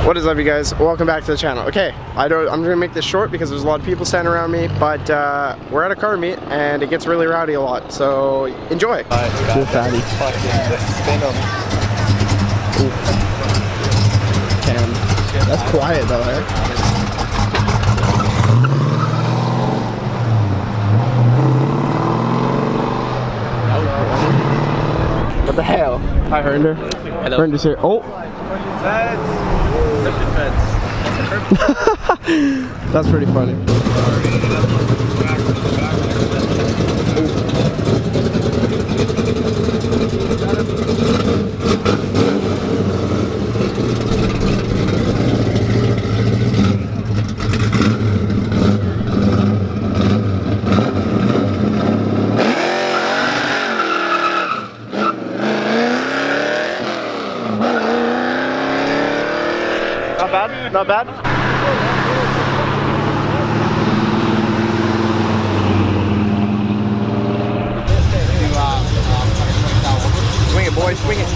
What is up, you guys? Welcome back to the channel. Okay, I'm gonna make this short because there's a lot of people standing around me, but we're at a car meet and it gets really rowdy a lot, so enjoy. You're fatty. Damn. That's quiet though, eh? What the hell? Hi, Hernder. Hello. Hernder's here. Oh! That's pretty funny. Not bad, not bad. Swing it, boys, swing it.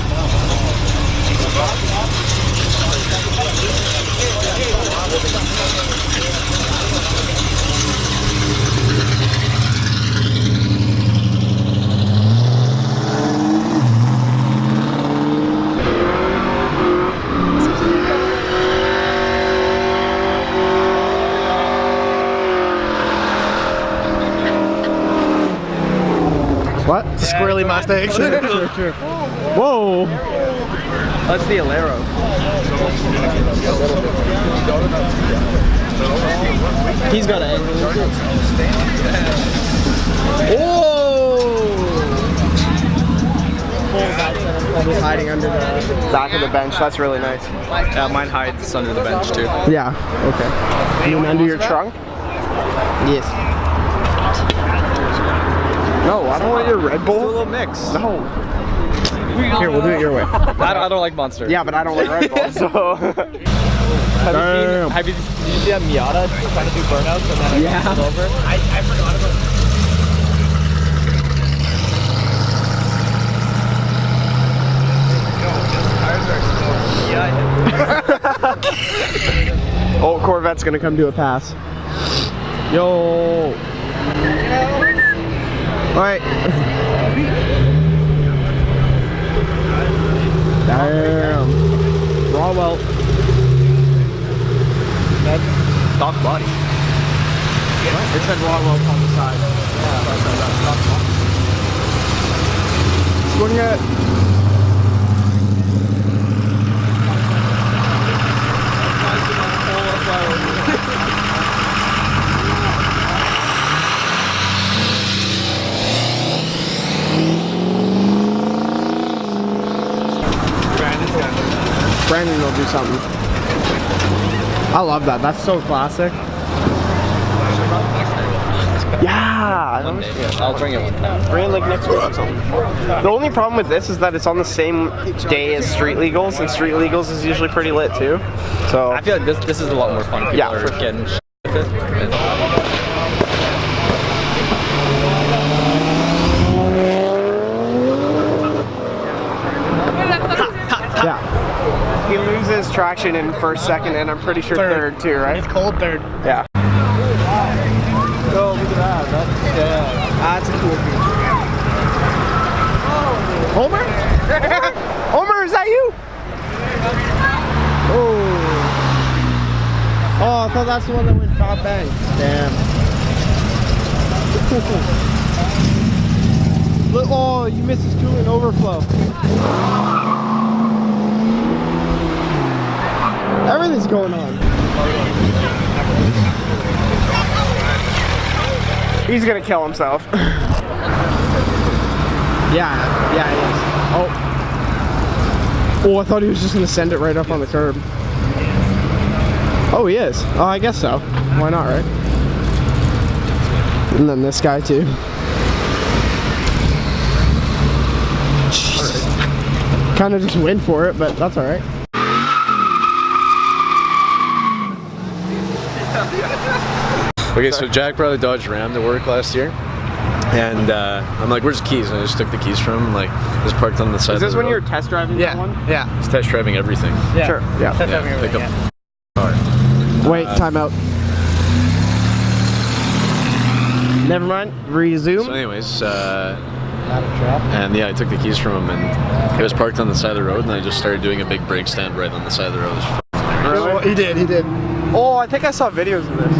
What? Squirrely Mustangs. Sure. Whoa! That's the Alero. He's got an angle. Whoa! Hiding under the back of the bench. That's really nice. Yeah, mine hides under the bench too. Yeah. Okay. You mean under your trunk? Yes. No, I don't want your Red Bull. Do a little mix. No. Here, we'll do it your way. I don't like Monster. Yeah, but I don't like Red Bull, so. Did you see that Miata trying to do burnouts and then it goes over? I forgot about it. Oh, Corvette's gonna come do a pass. Yo. Alright. Damn. Raw welt. That's stock body. It said raw welt on the side. Swing it. Brandon will do something. I love that. That's so classic. Yeah. I'll bring it one time. Bring it like next week or something. The only problem with this is that it's on the same day as Street Legals, and Street Legals is usually pretty lit too. So I feel like this is a lot more fun. People are getting shit with it. yeah. He loses traction in first, second, and I'm pretty sure third too, right? It's cold third. Yeah. Oh, look at that. That's a cool feature. Homer? Homer, is that you? Oh. Oh, I thought that's the one that went top bang. Damn. Look, oh, you missed his coolant overflow. Everything's going on. He's gonna kill himself. yeah, he is. Oh, I thought he was just gonna send it right up on the curb. Oh, he is. Oh, I guess so. Why not, right? And then this guy too. Jesus. Kind of just went for it, but that's all right. Okay, so Jack brought a Dodge Ram to work last year. And I'm like, where's the keys? And I just took the keys from him, like, just parked on the side of the road. Is this when you're test driving that one? Yeah, just test driving everything. Yeah. Sure, yeah. Test driving Pick everything, up yeah. car. Wait, time out. Never mind, resume. So anyways, and yeah, I took the keys from him, and it was parked on the side of the road, and I just started doing a big brake stand right on the side of the road. It was Really? Oh, he did. Oh, I think I saw videos of this.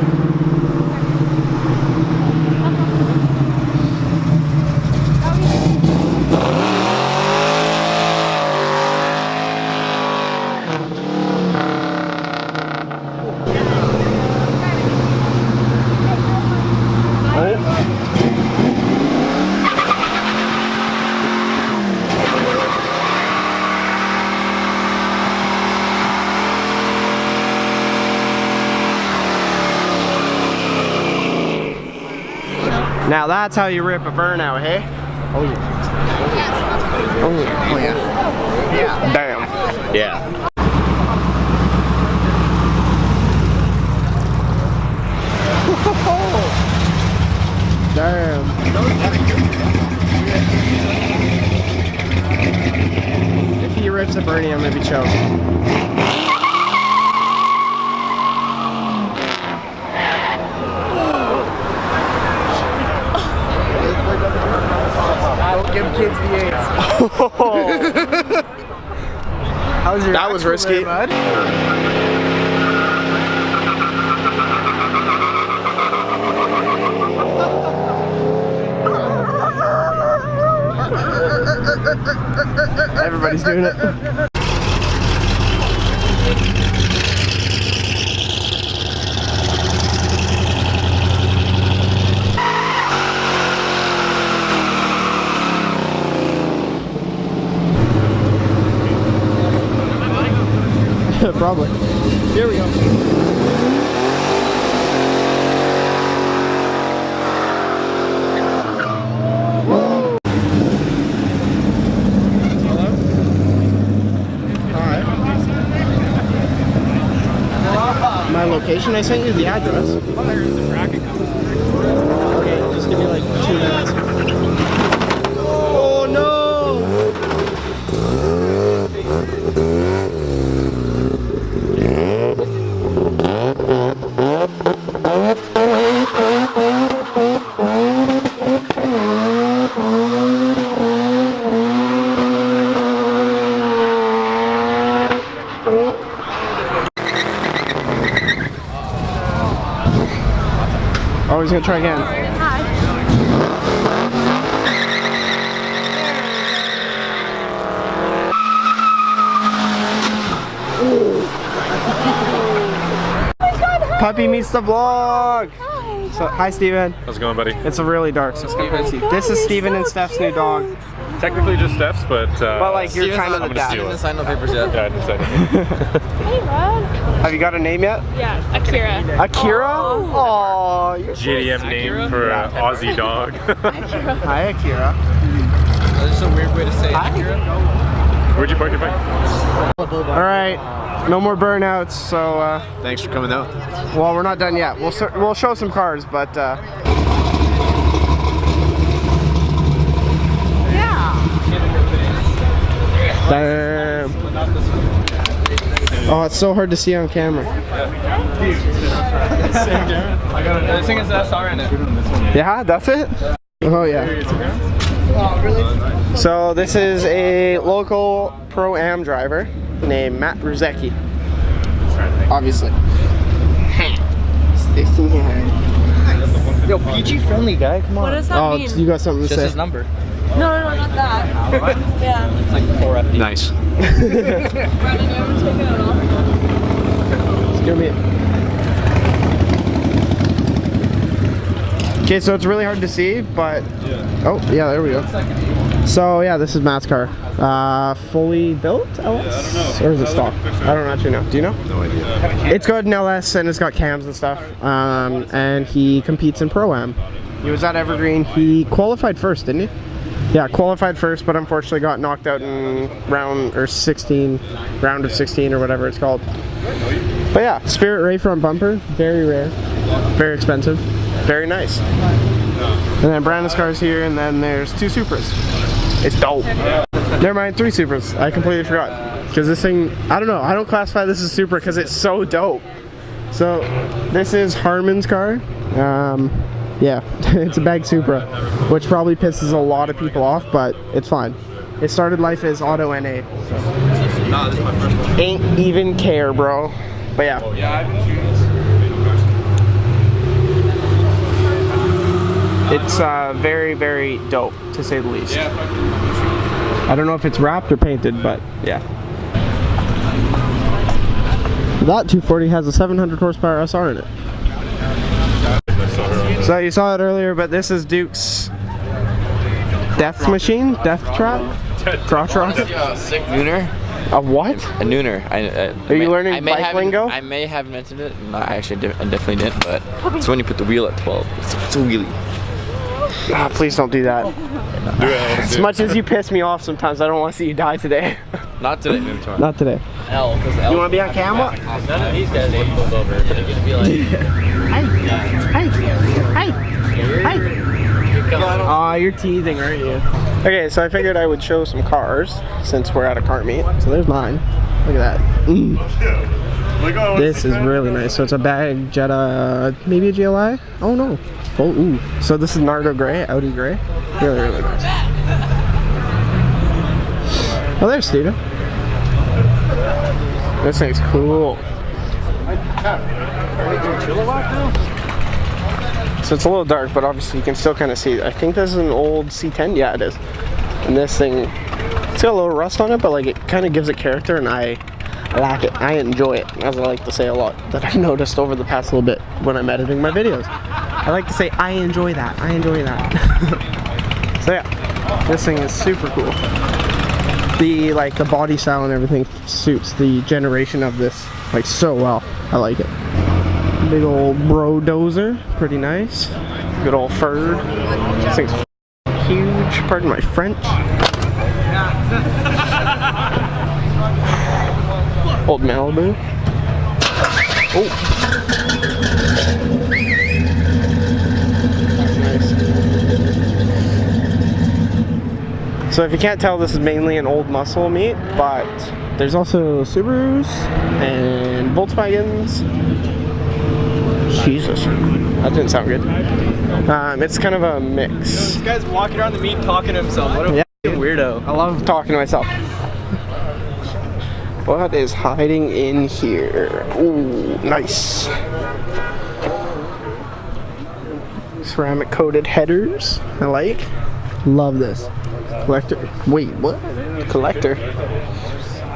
Now that's how you rip a burnout, hey? Oh yeah. Oh yeah. Yeah. Damn. Yeah. Damn. If he rips a Bernie, I'm gonna be choked. Give kids the AIDS. How's your that was risky. Bud? Everybody's doing it. Probably. Here we go. My location? I sent you the address. Okay, just give me like 2 minutes. Oh no! Oh, he's gonna try again. Puppy meets the vlog. Hi. So, hi, Steven. How's it going, buddy? It's a really dark. So this is Steven and Steph's new dog. Technically just Steph's, but like you're kind of the dad. steal it. Didn't sign no papers yet. Yeah, I didn't sign it. Hey, Rod. Have you got a name yet? Yeah, Akira. Akira? Oh, you're GDM name for an Aussie dog. Hi, Akira. That's just a weird way to say it, Akira. Where'd you park your bike? All right, no more burnouts. So, Thanks for coming out. well, we're not done yet. We'll show some cars, but damn. Oh, it's so hard to see on camera. This thing is SR in it. Yeah, that's it? Oh, yeah. So this is a local Pro-Am driver named Matt Ruzecki. Obviously. Yo, PG friendly guy, come on. What does that Oh, mean? you got something to Just say? his number. No, not that. Yeah. It's like 4FD. Nice. Brandon, you ever take it off? Give me it. Okay, so it's really hard to see, but oh yeah, there we go. So yeah, this is Matt's car. Fully built LS? Or is it stock? I don't actually know. Do you know? No idea. It's got an LS and it's got cams and stuff. And he competes in Pro-Am. He was at Evergreen. He qualified first, didn't he? Yeah, qualified first, but unfortunately got knocked out in round of 16 or whatever it's called. But yeah, Spirit Ray front bumper, very rare, very expensive, very nice. And then Brandon's car's here, and then there's 2 Supras. It's dope. Never mind, 3 Supras. I completely forgot. Because this thing, I don't know, I don't classify this as Supra because it's so dope. So, this is Harmon's car. Yeah, it's a bag Supra, which probably pisses a lot of people off, but it's fine. It started life as Auto NA. Nah, this is my first one. Ain't even care, bro. But yeah. It's very, very dope, to say the least. I don't know if it's wrapped or painted, but yeah. That 240 has a 700 horsepower SR in it. So you saw it earlier, but this is Duke's death machine, death trap, crotch rock. Sick nooner. A what? A nooner. Are you learning bike lingo? I may have mentioned it. No, I definitely didn't. But it's when you put the wheel at 12. It's a wheelie. Ah, please don't do that. As much as you piss me off sometimes, I don't want to see you die today. Not today, maybe tomorrow. Not today. L, because You want to be on camera? None of these guys get pulled over. They're gonna be like, Aw, you're teasing, aren't you? Okay, so I figured I would show some cars since we're at a car meet. So there's mine. Look at that. This is really nice. So it's a bag Jetta, maybe a GLI? Oh no. Oh, ooh. So this is Nardo Gray, Audi Gray. Really, really nice. Oh, there's Steven. This thing's cool. So it's a little dark, but obviously you can still kind of see. I think this is an old C10. Yeah, it is. And this thing, it's got a little rust on it, but like it kind of gives it character, and I like it. I enjoy it, as I like to say a lot. That I've noticed over the past little bit when I'm editing my videos. I like to say I enjoy that. I enjoy that. So yeah, this thing is super cool. The body style and everything suits the generation of this like so well. I like it. Big old bro dozer, pretty nice. Good old Ford. This thing's huge. Pardon my French. Old Malibu. Oh. So if you can't tell, this is mainly an old muscle meet, but there's also Subarus and Volkswagens. Jesus, that didn't sound good. It's kind of a mix. this guy's walking around the meet talking to himself. What a fucking weirdo. I love talking to myself. What is hiding in here? Ooh, nice. Ceramic coated headers. I like. Love this. Collector. Wait, what? Collector.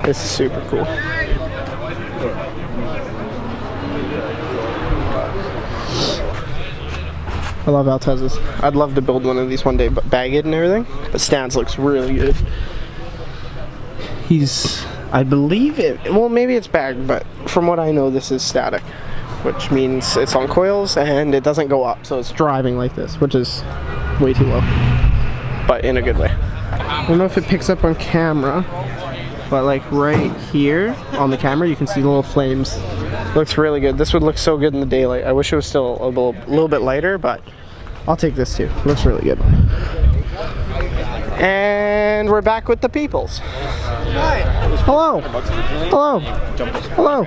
This is super cool. I love Altez's. I'd love to build one of these one day, but bag it and everything. But Stans looks really good. He's, I believe it, well maybe it's bagged, but from what I know this is static. Which means it's on coils and it doesn't go up, so it's driving like this, which is way too low. But in a good way. I don't know if it picks up on camera, but like right here on the camera you can see the little flames. Looks really good. This would look so good in the daylight. I wish it was still a little bit lighter, but I'll take this too. Looks really good. And we're back with the peoples. Hi. Hello. Hello. Hello.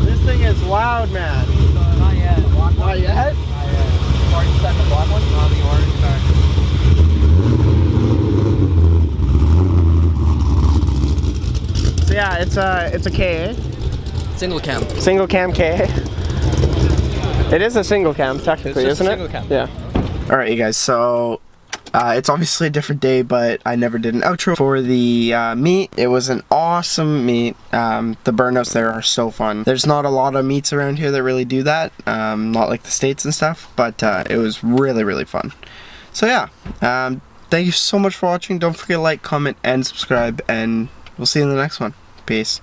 This thing is loud, man. Not yet. Not yet? Orange set the black one? No, the orange car. So yeah, it's a KA. Single cam. Single cam KA. It is a single cam technically, It's just isn't a it? single cam. Yeah. Alright you guys, so it's obviously a different day, but I never did an outro for the meet. It was an awesome meet. The burnouts there are so fun. There's not a lot of meets around here that really do that, not like the States and stuff, but it was really, really fun. So yeah, thank you so much for watching. Don't forget to like, comment, and subscribe, and we'll see you in the next one. Peace.